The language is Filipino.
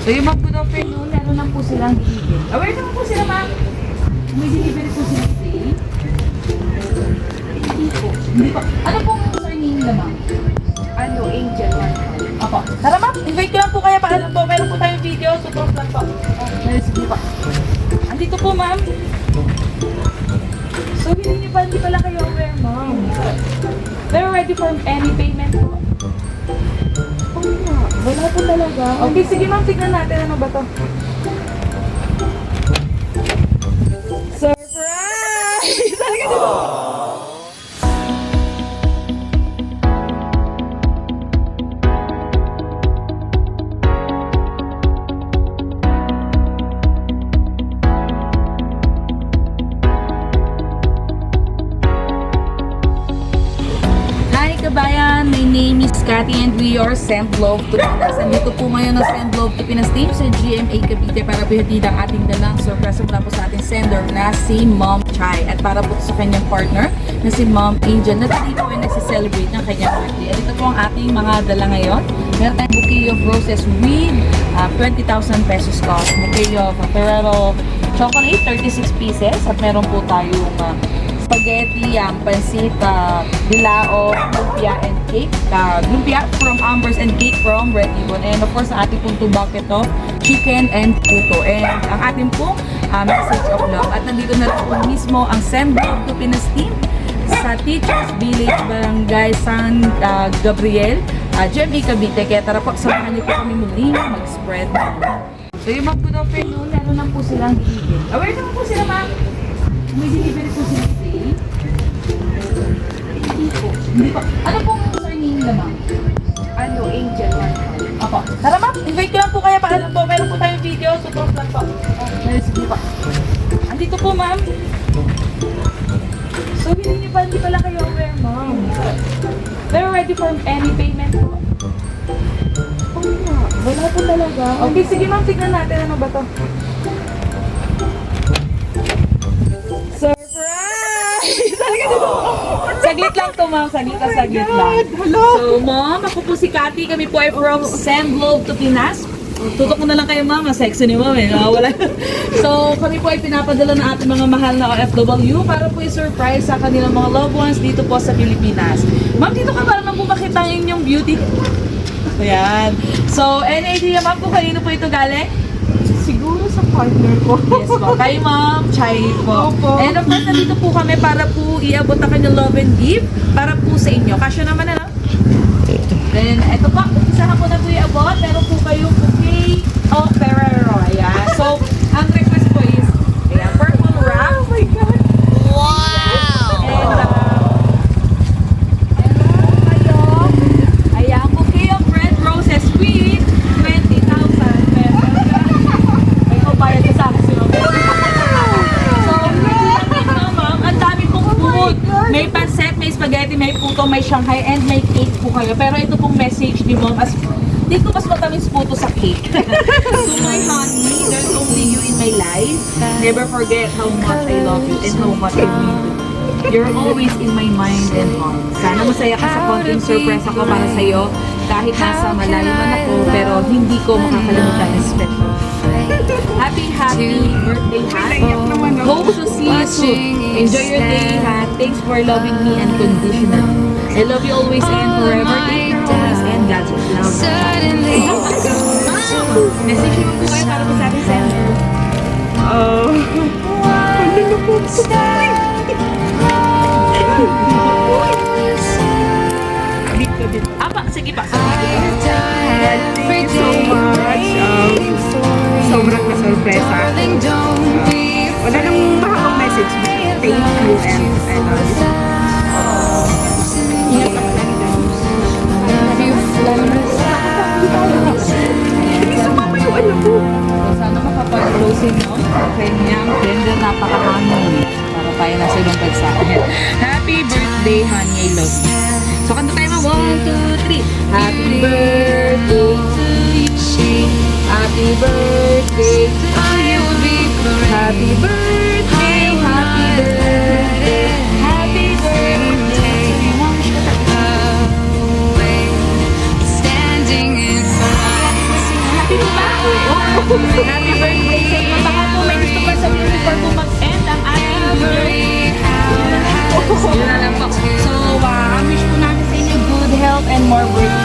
So yung mga good afternoon, meron lang po silang delivery. Aware naman po sila, ma'am. May delivery po sila today. Hindi po. Hindi po. Ano pong surname nila, ma'am? Ano, Angel one. Opo. Tara, ma'am. Invite ko lang po kaya paano po. Meron po tayong video. Super vlog po. Sige po. Andito po, ma'am. So hindi pala kayo aware, ma'am. They're ready for any payment po. Wala po talaga. Okay, sige ma'am, tignan natin ano ba to. Surprise! Talaga dito. Hi kabayan, my name is Cathy and we are Send Love to Pinas. Andito po ngayon ang Send Love to Pinas team sa GMA Cavite para po hatid ang ating dalang surprise mula po sa ating sender na si Ma'am Chai at para po sa kanyang partner na si Ma'am Angel na dito ay nagsiselebrate ng kanyang birthday. At ito po ang ating mga dala ngayon. Meron tayong bouquet of roses with 20,000 pesos cost. Bouquet of Ferrero chocolate, 36 pieces at meron po tayong spaghetti, pansit, bilao, lumpia, and cake. Lumpia from Ambers and cake from Red Ribbon. And of course, ang ating pong 2 bucket of chicken and puto. And ang ating pong message of love. At nandito na po mismo ang Send Love to Pinas team sa Teachers Village, Barangay San Gabriel, GMA Cavite. Kaya tara po, samahan niyo po kami muli mag-spread. So yung mga good afternoon, meron lang po silang delivery. Aware naman po sila, ma'am. May delivery po sila today. Hindi po. Hindi po. Ano pong surname nila, ma'am? Ano, Angel one. Opo. Tara, ma'am. Invite ko lang po kaya paano po. Meron po tayong video. Super vlog po. Sige po. Andito po, ma'am. So hindi pala kayo aware, ma'am. They're ready for any payment po. Wala po talaga. Okay, sige ma'am. Tignan natin ano ba to. Surprise! Talaga dito. Saglit lang to, ma'am. Saglit lang. So, ma'am, ako po si Cathy. Kami po ay from Send Love to Pinas. Tutok ko na lang kayo, ma'am. Sexy ni ma'am, eh. Wala. So, kami po ay pinapadala ng ating mga mahal na OFW para po i-surprise sa kanilang mga loved ones dito po sa Pilipinas. Ma'am, dito ka para naman po makita ang inyong beauty. Ayan. So, any idea, ma'am, kung kanino po ito galing? Siguro sa partner ko. Yes po. Kay Ma'am Chai po. Opo. And of course, nandito po kami para po iabot ang kanyang love and gift para po sa inyo. Kasya naman ano? Then, eto po. Isahan ko na po iabot. Meron po kayong bouquet of Ferrero. Ayan. So, ang request po is, ayan, purple wrap. Oh my God. And, ayan, bouquet of red roses with 20,000 pesos. May pabayad ka sa akin si Ma'am. So, ma'am, ang dami pong food. May pancit, may spaghetti, may puto, may Shanghai, and may cake po kayo. Pero ito pong message ni Ma'am, dito mas matamis po to sa cake. To my honey, there's only you in my life. Never forget how much I love you and how much I need you. You're always in my mind and heart. Sana masaya ka sa konting surprise ako para sa'yo. Kahit nasa malayo man ako, pero hindi ko makakalimutan ang special. Happy birthday, Han. Hope to see you soon. Enjoy your day, Han. Thanks for loving me unconditionally. I love you always and forever. Take care always and God bless. Message mo po kayo para po sa ating sender. Ano po? Apa, sige pa. Thank you so much. Sobrang na-surpresa ako. Wala nang makakang message. Thank you and I love you. Ingat ako lang dyan. Hindi sumama yung alam mo. Sana makapag-closing no? Kanyang blender napaka-honey. Para tayo nasa ibang bansa. Happy birthday, honey. I love you. So, kanta tayo mo. 1, 2, 3. Happy birthday to you. Happy birthday to you. Happy birthday. Happy birthday. Happy birthday. Standing in front Happy birthday. Happy birthday sa inyo. Baka po may gusto pa sabihin before po mag-end ang ating video. Yun na lang po. So, wish po natin sa inyo good health and more birthday